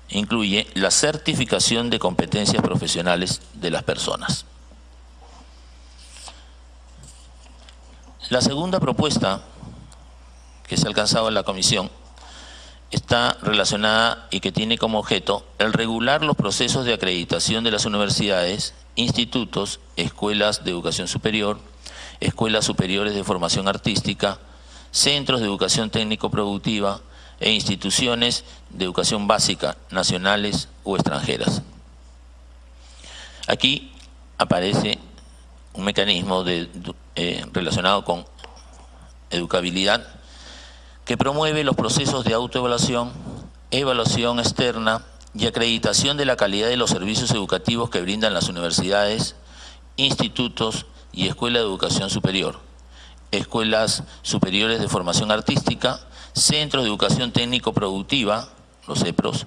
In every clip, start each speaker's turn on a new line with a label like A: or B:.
A: incluye la certificación de competencias profesionales de las personas. La segunda propuesta que se ha alcanzado en la comisión está relacionada y que tiene como objeto el regular los procesos de acreditación de las universidades, institutos, escuelas de educación superior, escuelas superiores de formación artística, centros de educación técnico-productiva e instituciones de educación básica, nacionales o extranjeras. Aquí aparece un mecanismo relacionado con educabilidad que promueve los procesos de autoevaluación, evaluación externa y acreditación de la calidad de los servicios educativos que brindan las universidades, institutos y escuelas de educación superior, escuelas superiores de formación artística, centros de educación técnico-productiva, los CEPROS,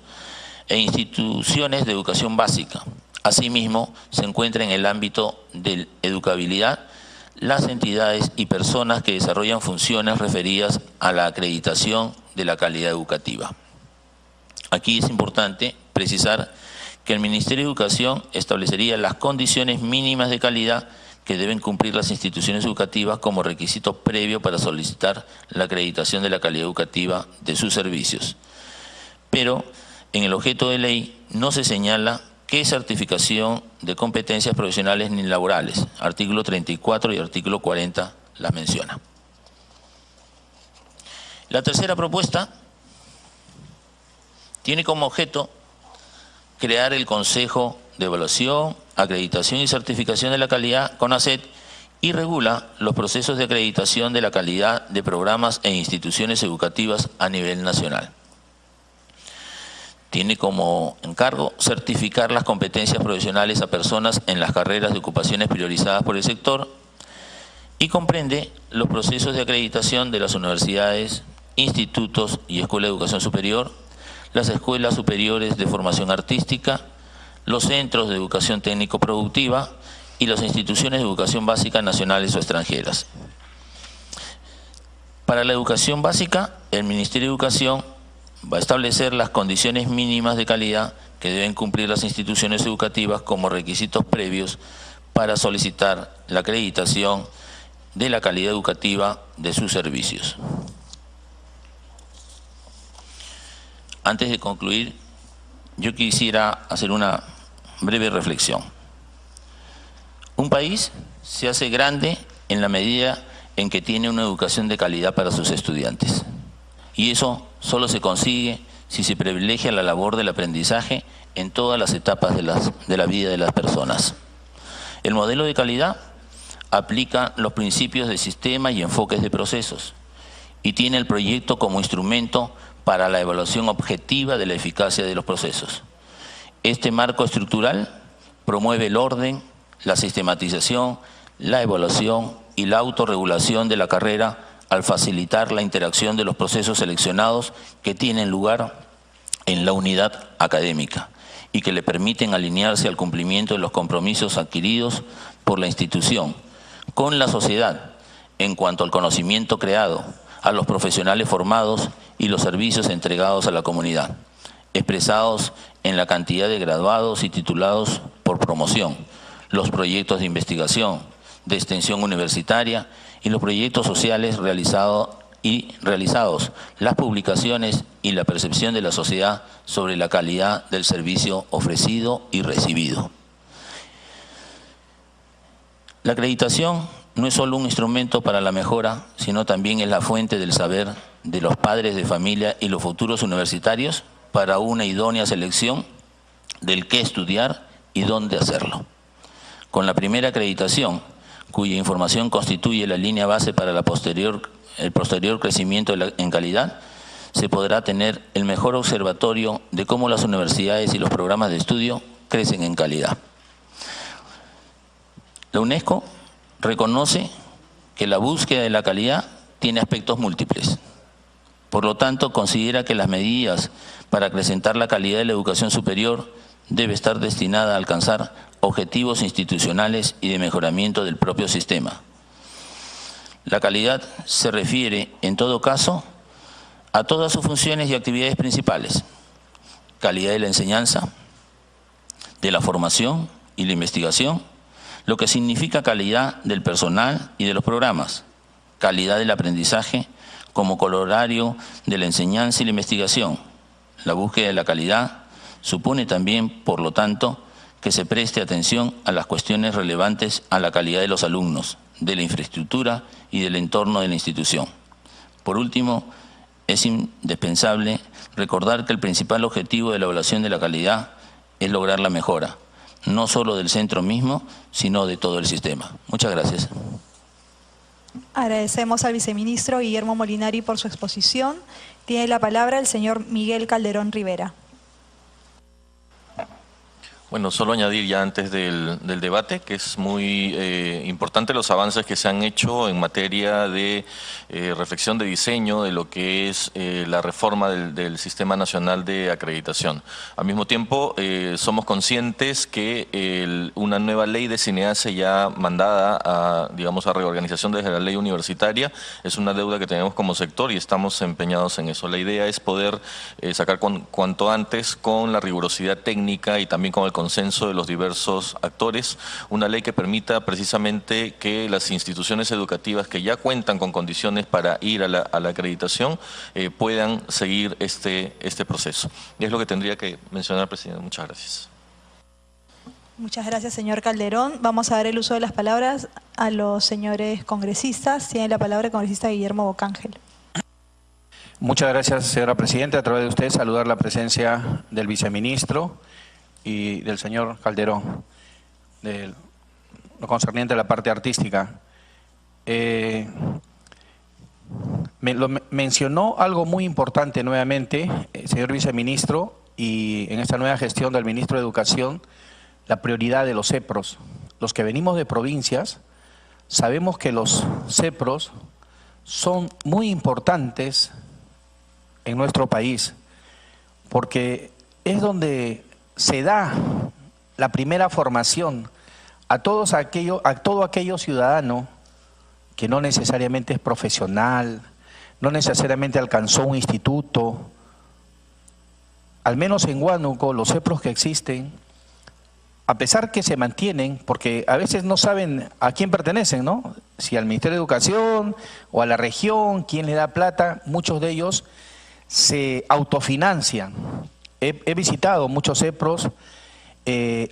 A: e instituciones de educación básica. Asimismo, se encuentra en el ámbito de educabilidad las entidades y personas que desarrollan funciones referidas a la acreditación de la calidad educativa. Aquí es importante precisar que el Ministerio de Educación establecería las condiciones mínimas de calidad que deben cumplir las instituciones educativas como requisito previo para solicitar la acreditación de la calidad educativa de sus servicios. Pero en el objeto de ley no se señala qué certificación de competencias profesionales ni laborales. Artículo 34 y artículo 40 las menciona. La tercera propuesta tiene como objeto crear el Consejo de Evaluación, Acreditación y Certificación de la Calidad, CONACET, y regula los procesos de acreditación de la calidad de programas e instituciones educativas a nivel nacional. Tiene como encargo certificar las competencias profesionales a personas en las carreras de ocupaciones priorizadas por el sector y comprende los procesos de acreditación de las universidades, institutos y escuelas de educación superior, las escuelas superiores de formación artística, los centros de educación técnico-productiva y las instituciones de educación básica nacionales o extranjeras. Para la educación básica, el Ministerio de Educación va a establecer las condiciones mínimas de calidad que deben cumplir las instituciones educativas como requisitos previos para solicitar la acreditación de la calidad educativa de sus servicios. Antes de concluir, yo quisiera hacer una breve reflexión. Un país se hace grande en la medida en que tiene una educación de calidad para sus estudiantes. Y eso solo se consigue si se privilegia la labor del aprendizaje en todas las etapas de la vida de las personas. El modelo de calidad aplica los principios de sistema y enfoques de procesos y tiene el proyecto como instrumento para la evaluación objetiva de la eficacia de los procesos. Este marco estructural promueve el orden, la sistematización, la evaluación y la autorregulación de la carrera al facilitar la interacción de los procesos seleccionados que tienen lugar en la unidad académica y que le permiten alinearse al cumplimiento de los compromisos adquiridos por la institución con la sociedad en cuanto al conocimiento creado, a los profesionales formados y los servicios entregados a la comunidad, expresados en la cantidad de graduados y titulados por promoción, los proyectos de investigación, de extensión universitaria y los proyectos sociales realizados, las publicaciones y la percepción de la sociedad sobre la calidad del servicio ofrecido y recibido. La acreditación no es solo un instrumento para la mejora, sino también es la fuente del saber de los padres de familia y los futuros universitarios para una idónea selección del qué estudiar y dónde hacerlo. Con la primera acreditación, cuya información constituye la línea base para el posterior crecimiento en calidad, se podrá tener el mejor observatorio de cómo las universidades y los programas de estudio crecen en calidad. La UNESCO reconoce que la búsqueda de la calidad tiene aspectos múltiples. Por lo tanto, considera que las medidas para acrecentar la calidad de la educación superior debe estar destinada a alcanzar objetivos institucionales y de mejoramiento del propio sistema. La calidad se refiere, en todo caso, a todas sus funciones y actividades principales. calidad de la enseñanza, de la formación y la investigación, lo que significa calidad del personal y de los programas, calidad del aprendizaje como corolario de la enseñanza y la investigación. La búsqueda de la calidad supone también, por lo tanto, que se preste atención a las cuestiones relevantes a la calidad de los alumnos, de la infraestructura y del entorno de la institución. Por último, es indispensable recordar que el principal objetivo de la evaluación de la calidad es lograr la mejora, no solo del centro mismo, sino de todo el sistema. Muchas gracias.
B: Agradecemos al viceministro Guillermo Molinari por su exposición. Tiene la palabra el señor Miguel Calderón Rivera.
C: Bueno, solo añadir ya antes del debate que es muy importante los avances que se han hecho en materia de reflexión de diseño de lo que es la reforma del Sistema Nacional de Acreditación. Al mismo tiempo, somos conscientes que una nueva ley de CINEACE ya mandada a reorganización desde la ley universitaria es una deuda que tenemos como sector y estamos empeñados en eso. La idea es poder sacar cuanto antes con la rigurosidad técnica y también con el consenso de los diversos actores, una ley que permita precisamente que las instituciones educativas que ya cuentan con condiciones para ir a la acreditación puedan seguir este proceso. Y es lo que tendría que mencionar, presidente. Muchas gracias.
B: Muchas gracias, señor Calderón. Vamos a dar el uso de las palabras a los señores congresistas. Tiene la palabra el congresista Guillermo Bocángel.
D: Muchas gracias, señora presidenta. A través de usted saludar la presencia del viceministro y del señor Calderón, de lo concerniente a la parte artística. Mencionó algo muy importante nuevamente, señor viceministro, y en esta nueva gestión del ministro de Educación, la prioridad de los CEPROS. Los que venimos de provincias sabemos que los CEPROS son muy importantes en nuestro país, porque es donde se da la primera formación a todo aquello ciudadano que no necesariamente es profesional, no necesariamente alcanzó un instituto. Al menos en Huánuco, los CEPROS que existen, a pesar que se mantienen, porque a veces no saben a quién pertenecen, ¿no? Si al Ministerio de Educación o a la región, quién le da plata, muchos de ellos se autofinancian. He visitado muchos CEPROS,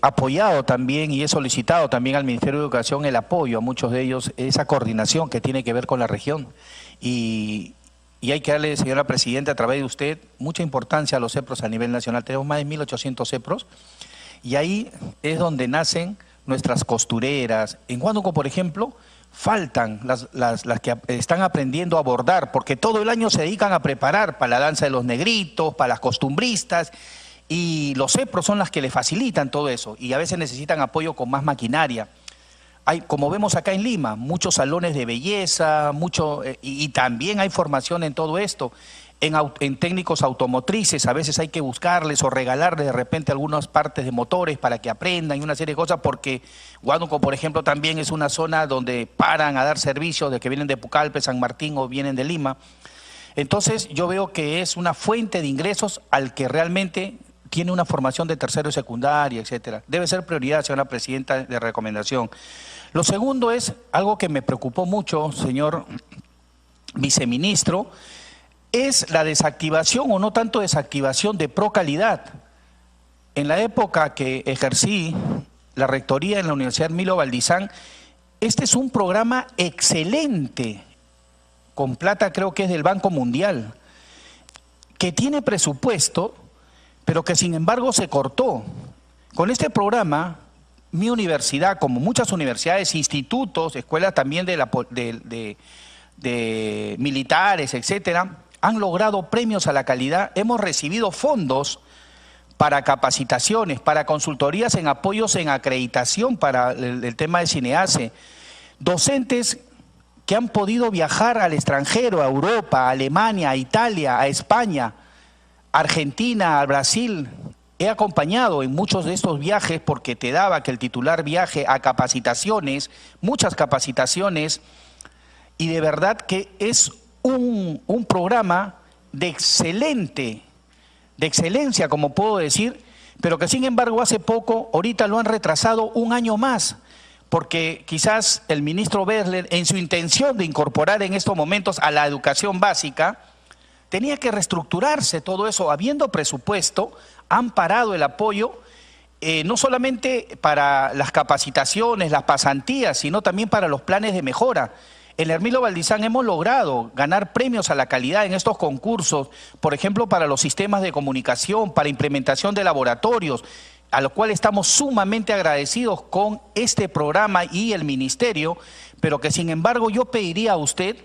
D: apoyado también y he solicitado también al Ministerio de Educación el apoyo a muchos de ellos, esa coordinación que tiene que ver con la región. Y hay que darle, señora presidenta, a través de usted, mucha importancia a los CEPROS a nivel nacional. Tenemos más de 1.800 CEPROS y ahí es donde nacen nuestras costureras. En Huánuco, por ejemplo, faltan las que están aprendiendo a bordar, porque todo el año se dedican a preparar para la danza de los negritos, para las costumbristas, y los CEPROS son las que les facilitan todo eso, y a veces necesitan apoyo con más maquinaria. Hay, como vemos acá en Lima, muchos salones de belleza, y también hay formación en todo esto. En técnicos automotrices, a veces hay que buscarles o regalarles de repente algunas partes de motores para que aprendan y una serie de cosas, porque Huánuco, por ejemplo, también es una zona donde paran a dar servicios de que vienen de Pucallpa, San Martín o vienen de Lima. Entonces yo veo que es una fuente de ingresos al que realmente tiene una formación de tercero y secundaria, etcétera. Debe ser prioridad, señora presidenta, de recomendación. Lo segundo es algo que me preocupó mucho, señor viceministro, es la desactivación o no tanto desactivación de Procalidad. En la época que ejercí la rectoría en la Universidad Milo Valdizán, este es un programa excelente, con plata creo que es del Banco Mundial, que tiene presupuesto, pero que sin embargo se cortó. Con este programa, mi universidad, como muchas universidades, institutos, escuelas también de militares, etcétera, han logrado premios a la calidad. Hemos recibido fondos para capacitaciones, para consultorías en apoyos en acreditación para el tema de CINEACE. Docentes que han podido viajar al extranjero, a Europa, a Alemania, a Italia, a España, a Argentina, a Brasil. He acompañado en muchos de estos viajes porque te daba que el titular viaje a capacitaciones, muchas capacitaciones, y de verdad que es un programa de excelente de excelencia, como puedo decir, pero que sin embargo hace poco, ahorita lo han retrasado un año más, porque quizás el ministro Berler, en su intención de incorporar en estos momentos a la educación básica, tenía que reestructurarse todo eso. Habiendo presupuesto, han parado el apoyo, no solamente para las capacitaciones, las pasantías, sino también para los planes de mejora. En Hermilo Valdizán hemos logrado ganar premios a la calidad en estos concursos, por ejemplo, para los sistemas de comunicación, para implementación de laboratorios, a lo cual estamos sumamente agradecidos con este programa y el ministerio, pero que sin embargo yo pediría a usted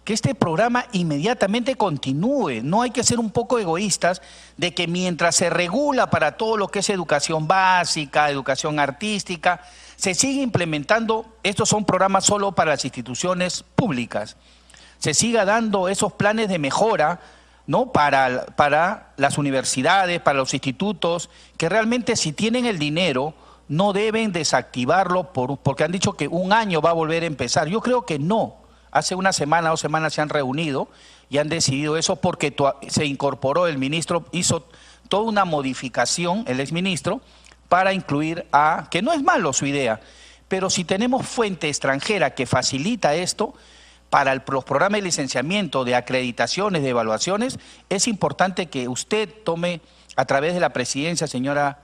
D: que este programa inmediatamente continúe. No hay que ser un poco egoístas de que mientras se regula para todo lo que es educación básica, educación artística, se sigue implementando, estos son programas solo para las instituciones públicas, se siga dando esos planes de mejora, ¿no?, para las universidades, para los institutos, que realmente si tienen el dinero no deben desactivarlo porque han dicho que un año va a volver a empezar. Yo creo que no. Hace una semana, 2 semanas se han reunido y han decidido eso porque se incorporó, el ministro hizo toda una modificación, el exministro, para incluir que no es malo su idea, pero si tenemos fuente extranjera que facilita esto, para los programas de licenciamiento, de acreditaciones, de evaluaciones, es importante que usted tome a través de la presidencia, señora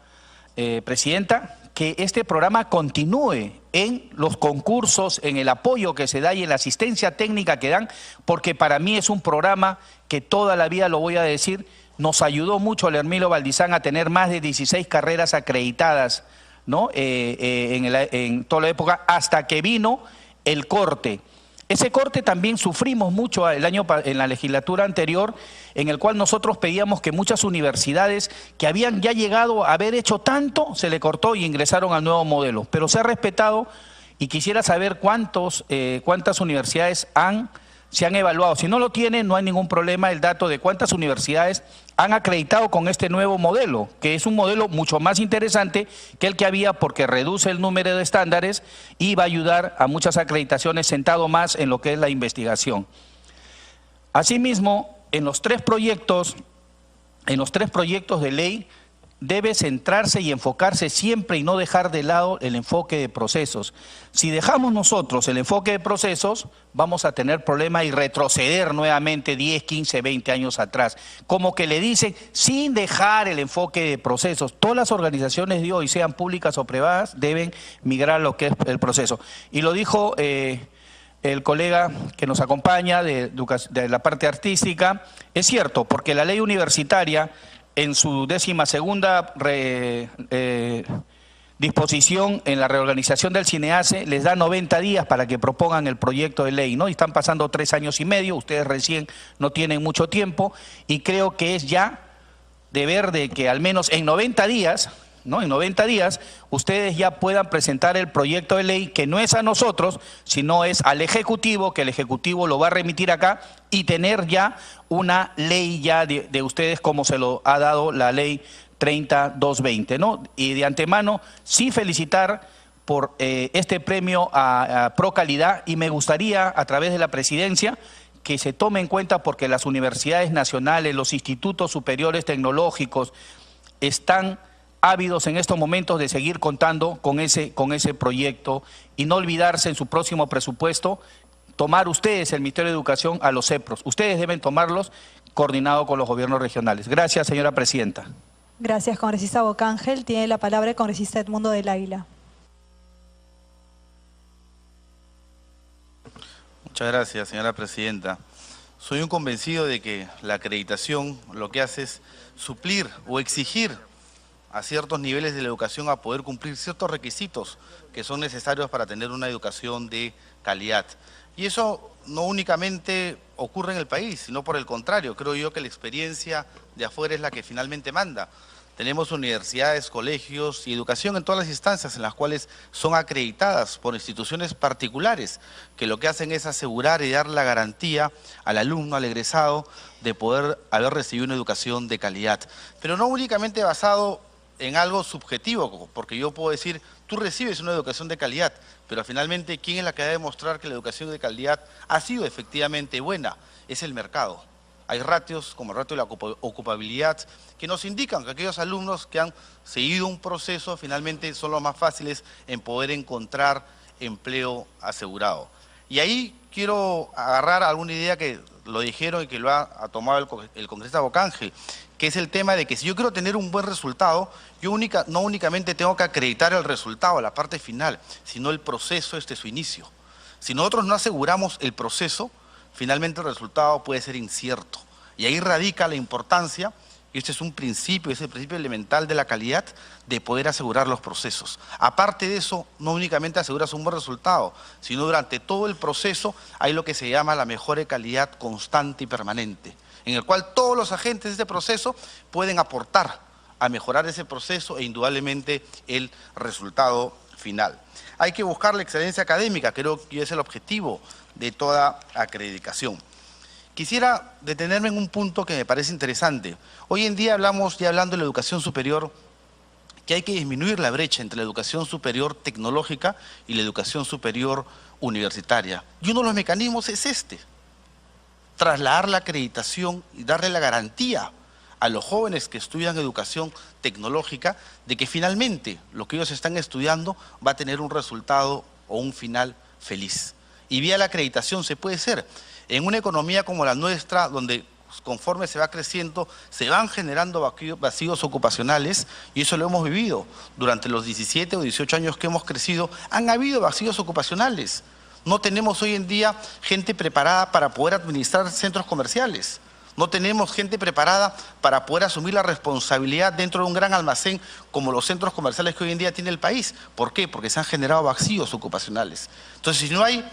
D: presidenta, que este programa continúe en los concursos, en el apoyo que se da y en la asistencia técnica que dan, porque para mí es un programa que toda la vida, lo voy a decir, nos ayudó mucho al Hermilo Valdizán a tener más de 16 carreras acreditadas, ¿no?, en toda la época, hasta que vino el corte. Ese corte también sufrimos mucho en la legislatura anterior, en el cual nosotros pedíamos que muchas universidades que habían ya llegado a haber hecho tanto, se le cortó y ingresaron al nuevo modelo. Pero se ha respetado y quisiera saber cuántas universidades se han evaluado. Si no lo tienen, no hay ningún problema el dato de cuántas universidades han acreditado con este nuevo modelo, que es un modelo mucho más interesante que el que había porque reduce el número de estándares y va a ayudar a muchas acreditaciones sentado más en lo que es la investigación. Asimismo, en los tres proyectos de ley debe centrarse y enfocarse siempre y no dejar de lado el enfoque de procesos. Si dejamos nosotros el enfoque de procesos, vamos a tener problemas y retroceder nuevamente 10, 15, 20 años atrás. Como que le dicen, sin dejar el enfoque de procesos. Todas las organizaciones de hoy, sean públicas o privadas, deben migrar a lo que es el proceso. Y lo dijo el colega que nos acompaña de la parte artística. Es cierto, porque la ley universitaria, en su 12ª disposición en la reorganización del CINEACE, les da 90 días para que propongan el proyecto de ley, ¿no? Y están pasando 3 años y medio, ustedes recién no tienen mucho tiempo, y creo que es ya deber de que al menos en 90 días, ¿no?, en 90 días, ustedes ya puedan presentar el proyecto de ley, que no es a nosotros, sino es al Ejecutivo, que el Ejecutivo lo va a remitir acá, y tener ya una ley ya de ustedes como se lo ha dado la ley 30-220, ¿no? Y de antemano, sí felicitar por este premio a Procalidad, y me gustaría, a través de la presidencia, que se tome en cuenta porque las universidades nacionales, los institutos superiores tecnológicos, están ávidos en estos momentos de seguir contando con ese proyecto, y no olvidarse en su próximo presupuesto tomar ustedes, el Ministerio de Educación, a los CEPROS. Ustedes deben tomarlos coordinado con los gobiernos regionales. Gracias, señora presidenta.
B: Gracias, congresista Bocángel. Tiene la palabra el congresista Edmundo del Águila.
E: Muchas gracias, señora presidenta. Soy un convencido de que la acreditación lo que hace es suplir o exigir a ciertos niveles de la educación a poder cumplir ciertos requisitos que son necesarios para tener una educación de calidad. Y eso no únicamente ocurre en el país, sino por el contrario, creo yo que la experiencia de afuera es la que finalmente manda. Tenemos universidades, colegios y educación en todas las instancias en las cuales son acreditadas por instituciones particulares, que lo que hacen es asegurar y dar la garantía al alumno, al egresado, de poder haber recibido una educación de calidad. Pero no únicamente basado en algo subjetivo, porque yo puedo decir, tú recibes una educación de calidad, pero finalmente, ¿quién es la que va a demostrar que la educación de calidad ha sido efectivamente buena? Es el mercado. Hay ratios, como el ratio de la ocupabilidad, que nos indican que aquellos alumnos que han seguido un proceso finalmente son los más fáciles en poder encontrar empleo asegurado. Y ahí quiero agarrar alguna idea que lo dijeron y que lo ha tomado el congresista Bocángel, que es el tema de que si yo quiero tener un buen resultado, yo no únicamente tengo que acreditar el resultado, la parte final, sino el proceso desde su inicio. Si nosotros no aseguramos el proceso, finalmente el resultado puede ser incierto. Y ahí radica la importancia, y este es un principio, es el principio elemental de la calidad, de poder asegurar los procesos. Aparte de eso, no únicamente aseguras un buen resultado, sino durante todo el proceso hay lo que se llama la mejora de calidad constante y permanente, en el cual todos los agentes de este proceso pueden aportar a mejorar ese proceso e indudablemente el resultado final. Hay que buscar la excelencia académica, creo que es el objetivo de toda acreditación. Quisiera detenerme en un punto que me parece interesante. Hoy en día hablamos, ya hablando de la educación superior, que hay que disminuir la brecha entre la educación superior tecnológica y la educación superior universitaria. Y uno de los mecanismos es este: trasladar la acreditación y darle la garantía a los jóvenes que estudian educación tecnológica de que finalmente lo que ellos están estudiando va a tener un resultado o un final feliz. Y vía la acreditación se puede ser. En una economía como la nuestra, donde conforme se va creciendo, se van generando vacíos ocupacionales, y eso lo hemos vivido durante los 17 o 18 años que hemos crecido, han habido vacíos ocupacionales. No tenemos hoy en día gente preparada para poder administrar centros comerciales. No tenemos gente preparada para poder asumir la responsabilidad dentro de un gran almacén como los centros comerciales que hoy en día tiene el país. ¿Por qué? Porque se han generado vacíos ocupacionales. Entonces, si no hay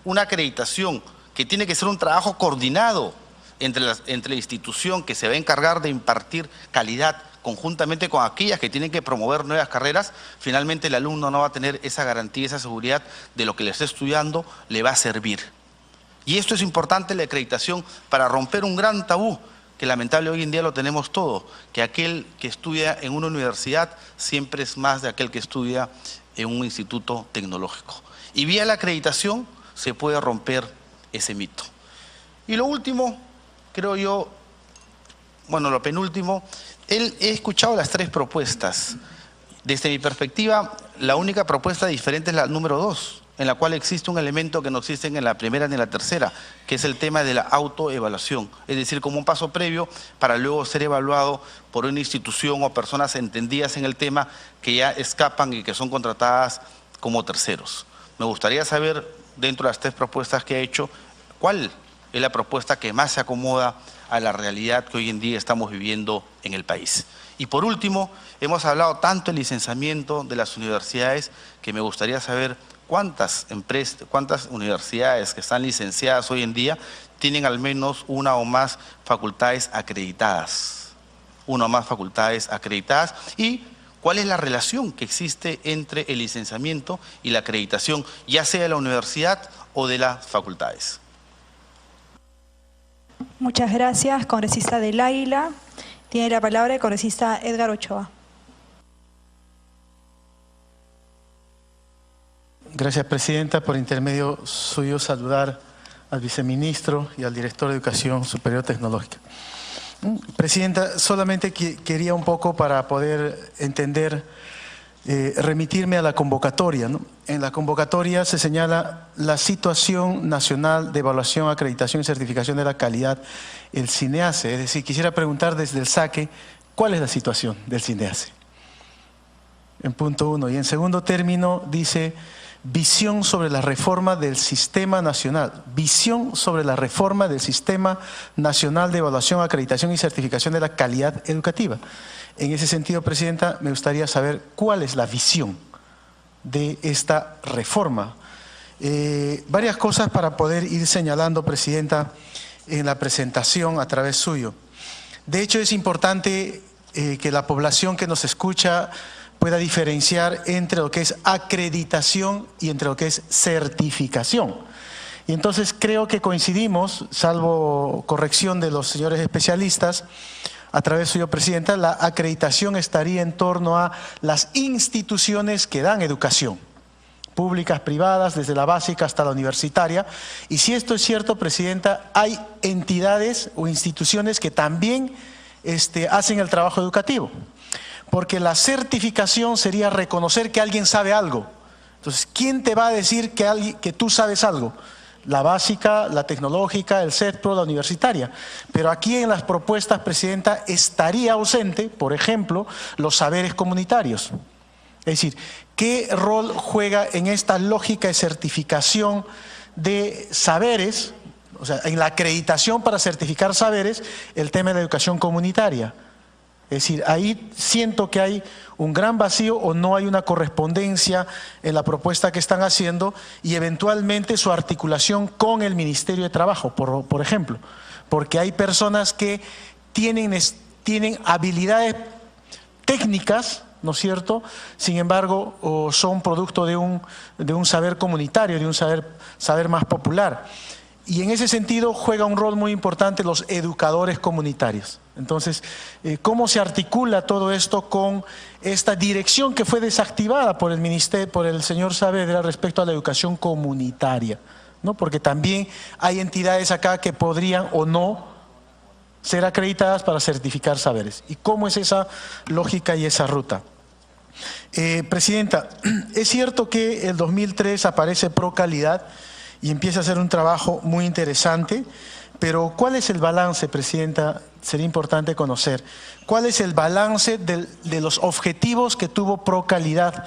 E: una acreditación, que tiene que ser un trabajo coordinado entre la institución que se va a encargar de impartir calidad conjuntamente con aquellas que tienen que promover nuevas carreras, finalmente el alumno no va a tener esa garantía, esa seguridad de lo que le está estudiando le va a servir. Y esto es importante, la acreditación, para romper un gran tabú que lamentable hoy en día lo tenemos todo, que aquel que estudia en una universidad siempre es más de aquel que estudia en un instituto tecnológico. Y vía la acreditación se puede romper ese mito. Y lo último, creo yo, bueno, lo penúltimo, he escuchado las tres propuestas. Desde mi perspectiva, la única propuesta diferente es la número 2, en la cual existe un elemento que no existe en la primera ni en la tercera, que es el tema de la autoevaluación, es decir, como un paso previo para luego ser evaluado por una institución o personas entendidas en el tema que ya escapan y que son contratadas como terceros. Me gustaría saber, dentro de las tres propuestas que he hecho, ¿cuál es la propuesta que más se acomoda a la realidad que hoy en día estamos viviendo en el país? Y por último, hemos hablado tanto del licenciamiento de las universidades, que me gustaría saber cuántas universidades que están licenciadas hoy en día tienen al menos una o más facultades acreditadas. Y cuál es la relación que existe entre el licenciamiento y la acreditación, ya sea de la universidad o de las facultades.
B: Muchas gracias, congresista del Águila. Tiene la palabra el congresista Edgar Ochoa.
F: Gracias, presidenta. Por intermedio suyo, saludar al viceministro y al director de Educación Superior Tecnológica. Presidenta, solamente quería un poco para poder entender, remitirme a la convocatoria, ¿no? En la convocatoria se señala la Situación Nacional de Evaluación, Acreditación y Certificación de la Calidad, el CINEACE. Es decir, quisiera preguntar desde el saque, ¿cuál es la situación del CINEACE? En punto 1. Y en segundo término dice, visión sobre la reforma del Sistema Nacional. Visión sobre la reforma del Sistema Nacional de Evaluación, Acreditación y Certificación de la Calidad Educativa. En ese sentido, presidenta, me gustaría saber cuál es la visión de esta reforma. Varias cosas para poder ir señalando, presidenta, en la presentación a través suyo. De hecho, es importante que la población que nos escucha pueda diferenciar entre lo que es acreditación y entre lo que es certificación. Y entonces creo que coincidimos, salvo corrección de los señores especialistas, a través suyo, presidenta, la acreditación estaría en torno a las instituciones que dan educación. públicas, privadas, desde la básica hasta la universitaria. Y si esto es cierto, Presidenta, hay entidades o instituciones que también hacen el trabajo educativo. Porque la certificación sería reconocer que alguien sabe algo. Entonces, ¿quién te va a decir que tú sabes algo? La básica, la tecnológica, el CETPRO, la universitaria. Pero aquí en las propuestas, Presidenta, estaría ausente, por ejemplo, los saberes comunitarios. Es decir, ¿qué rol juega en esta lógica de certificación de saberes, o sea, en la acreditación para certificar saberes, el tema de la educación comunitaria? Es decir, ahí siento que hay un gran vacío o no hay una correspondencia en la propuesta que están haciendo y eventualmente su articulación con el Ministerio de Trabajo, por ejemplo. Porque hay personas que tienen habilidades técnicas, ¿no es cierto? Sin embargo, son producto de un saber comunitario, de un saber más popular. Y en ese sentido juega un rol muy importante los educadores comunitarios. Entonces, ¿cómo se articula todo esto con esta dirección que fue desactivada por el Ministerio, por el señor Saavedra respecto a la educación comunitaria? ¿No? Porque también hay entidades acá que podrían o no ser acreditadas para certificar saberes. ¿Y cómo es esa lógica y esa ruta? Presidenta, es cierto que el 2003 aparece ProCalidad y empieza a hacer un trabajo muy interesante, pero ¿cuál es el balance, Presidenta? Sería importante conocer. ¿Cuál es el balance de los objetivos que tuvo ProCalidad?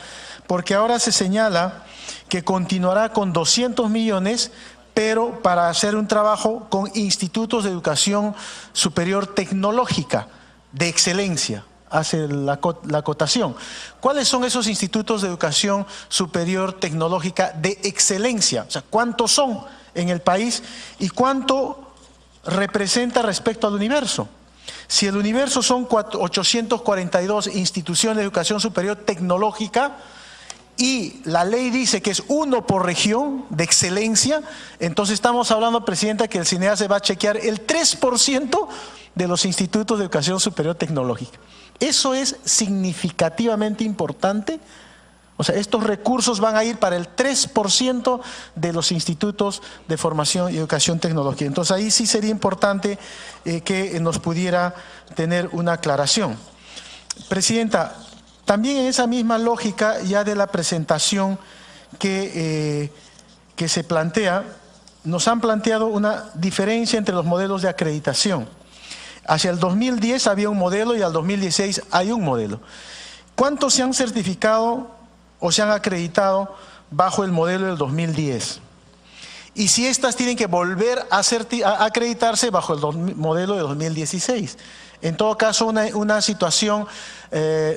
F: Porque ahora se señala que continuará con 200 millones, pero para hacer un trabajo con institutos de educación superior tecnológica de excelencia. Hace la acotación. ¿Cuáles son esos institutos de educación superior tecnológica de excelencia? O sea, ¿cuántos son en el país y cuánto representa respecto al universo? Si el universo son 842 instituciones de educación superior tecnológica y la ley dice que es 1 por región de excelencia, entonces estamos hablando, Presidenta, que el CINEA se va a chequear el 3% de los institutos de educación superior tecnológica. Eso es significativamente importante. O sea, estos recursos van a ir para el 3% de los institutos de formación y educación tecnológica. Entonces ahí sí sería importante que nos pudiera tener una aclaración. Presidenta, también en esa misma lógica ya de la presentación que se plantea, nos han planteado una diferencia entre los modelos de acreditación. Hacia el 2010 había un modelo y al 2016 hay un modelo. ¿Cuántos se han certificado o se han acreditado bajo el modelo del 2010? Y si estas tienen que volver a acreditarse bajo el modelo de 2016. En todo caso, una situación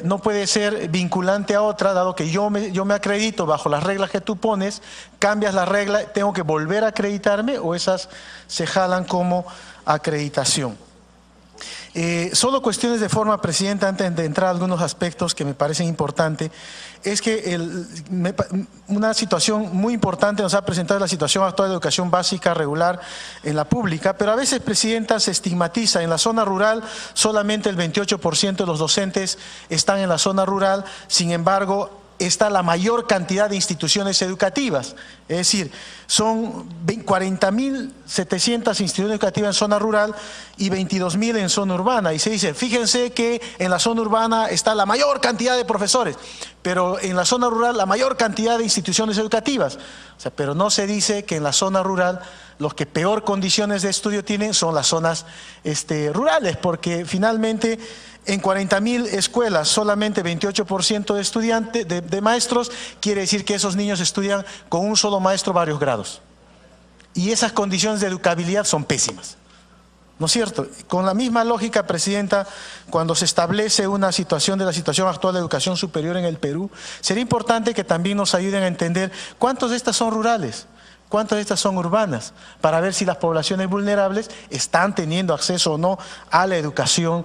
F: no puede ser vinculante a otra, dado que yo me acredito bajo las reglas que tú pones, cambias la regla, tengo que volver a acreditarme o esas se jalan como acreditación. Solo cuestiones de forma, Presidenta, antes de entrar a algunos aspectos que me parecen importantes, es que una situación muy importante nos ha presentado la situación actual de educación básica regular en la pública, pero a veces, Presidenta, se estigmatiza. En la zona rural solamente el 28% de los docentes están en la zona rural, sin embargo, está la mayor cantidad de instituciones educativas. Es decir, son 40.700 instituciones educativas en zona rural y 22.000 en zona urbana. Y se dice, fíjense que en la zona urbana está la mayor cantidad de profesores, pero en la zona rural la mayor cantidad de instituciones educativas. O sea, pero no se dice que en la zona rural los que peor condiciones de estudio tienen son las zonas rurales, porque finalmente en 40.000 escuelas solamente 28% de estudiantes, de maestros, quiere decir que esos niños estudian con un solo maestro varios grados. Y esas condiciones de educabilidad son pésimas. ¿No es cierto? Con la misma lógica, Presidenta, cuando se establece una situación de la situación actual de educación superior en el Perú, sería importante que también nos ayuden a entender cuántas de estas son rurales, cuántas de estas son urbanas, para ver si las poblaciones vulnerables están teniendo acceso o no a la educación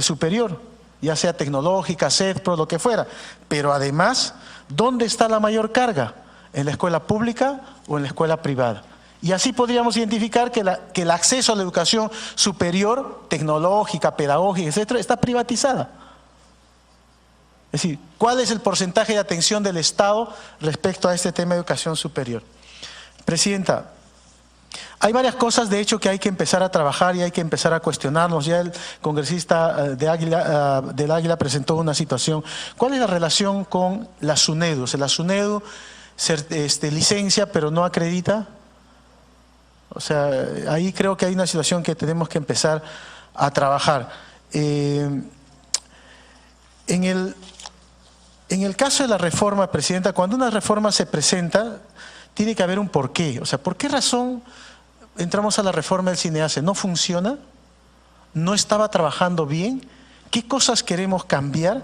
F: superior, ya sea tecnológica, CETPRO, lo que fuera. Pero además, ¿dónde está la mayor carga? ¿En la escuela pública o en la escuela privada? Y así podríamos identificar que el acceso a la educación superior, tecnológica, pedagógica, etcétera, está privatizada. Es Es decir, ¿cuál es el porcentaje de atención del Estado respecto a este tema de educación superior? Presidenta, hay varias cosas, de hecho, que hay que empezar a trabajar y hay que empezar a cuestionarnos. Ya el congresista del Águila presentó una situación. ¿Cuál es la relación con la SUNEDU? O sea, la SUNEDU licencia pero no acredita. O sea, ahí creo que hay una situación que tenemos que empezar a trabajar. En el caso de la reforma, Presidenta, cuando una reforma se presenta, tiene que haber un porqué. O sea, ¿por qué razón entramos a la reforma del CINEACE? ¿No funciona? ¿No estaba trabajando bien? ¿Qué cosas queremos cambiar?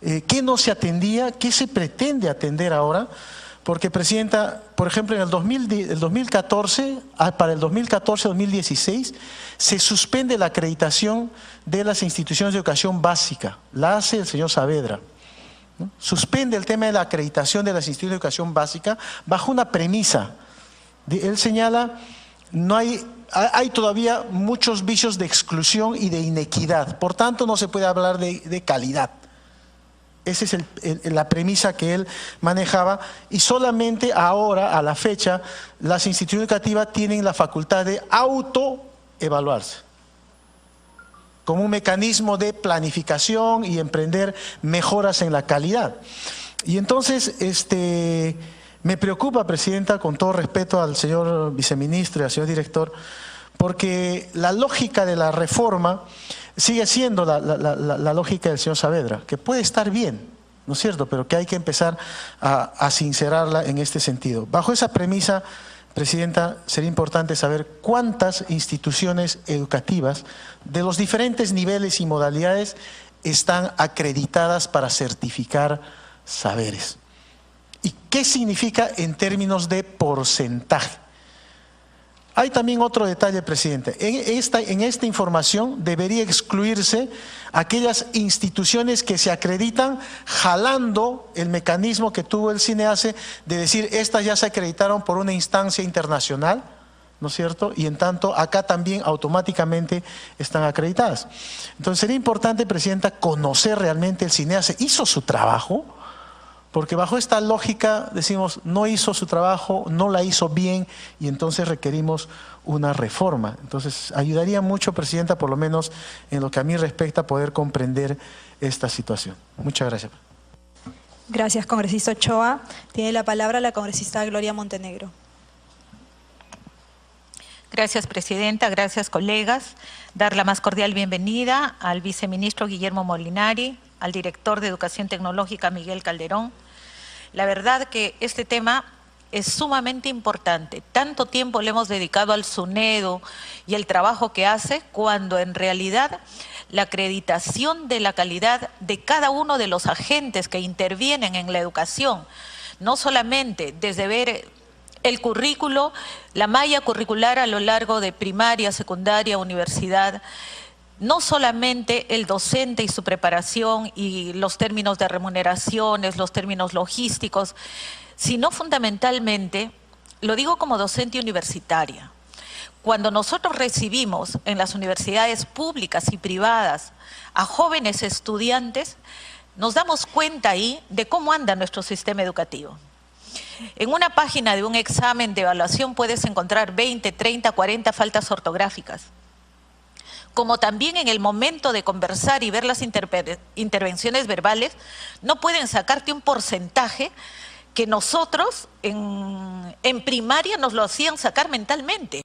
F: ¿Qué no se atendía? ¿Qué se pretende atender ahora? Porque, Presidenta, por ejemplo, en el 2014, para el 2014-2016, se suspende la acreditación de las instituciones de educación básica. La hace el señor Saavedra, ¿no? Suspende el tema de la acreditación de las instituciones de educación básica bajo una premisa. Él señala, hay todavía muchos vicios de exclusión y de inequidad, por tanto no se puede hablar de calidad. Esa es la premisa que él manejaba, y solamente ahora, a la fecha, las instituciones educativas tienen la facultad de autoevaluarse como un mecanismo de planificación y emprender mejoras en la calidad. Y entonces, me preocupa, Presidenta, con todo respeto al señor viceministro y al señor director, porque la lógica de la reforma sigue siendo la lógica del señor Saavedra, que puede estar bien, ¿no es cierto?, pero que hay que empezar a sincerarla en este sentido. Bajo esa premisa, Presidenta, sería importante saber cuántas instituciones educativas de los diferentes niveles y modalidades están acreditadas para certificar saberes. ¿Y qué significa en términos de porcentaje? Hay también otro detalle, Presidente. En esta información debería excluirse aquellas instituciones que se acreditan jalando el mecanismo que tuvo el CINEACE de decir, estas ya se acreditaron por una instancia internacional, ¿no es cierto? Y en tanto, acá también automáticamente están acreditadas. Entonces sería importante, Presidenta, conocer realmente el CINEACE. ¿Hizo su trabajo? Porque bajo esta lógica decimos, no hizo su trabajo, no la hizo bien, y entonces requerimos una reforma. Entonces ayudaría mucho, Presidenta, por lo menos en lo que a mí respecta, poder comprender esta situación. Muchas gracias.
B: Gracias, congresista Ochoa. Tiene la palabra la congresista Gloria Montenegro.
G: Gracias, Presidenta. Gracias, colegas. Dar la más cordial bienvenida al viceministro Guillermo Molinari, al director de Educación Tecnológica Miguel Calderón. La verdad que este tema es sumamente importante. Tanto tiempo le hemos dedicado al SUNEDU y el trabajo que hace, cuando en realidad la acreditación de la calidad de cada uno de los agentes que intervienen en la educación, no solamente desde ver el currículo, la malla curricular a lo largo de primaria, secundaria, universidad, no solamente el docente y su preparación y los términos de remuneraciones, los términos logísticos, sino fundamentalmente, lo digo como docente universitaria, cuando nosotros recibimos en las universidades públicas y privadas a jóvenes estudiantes, nos damos cuenta ahí de cómo anda nuestro sistema educativo. En una página de un examen de evaluación puedes encontrar 20, 30, 40 faltas ortográficas. Como también en el momento de conversar y ver las intervenciones verbales, no pueden sacarte un porcentaje que nosotros en primaria nos lo hacían sacar mentalmente.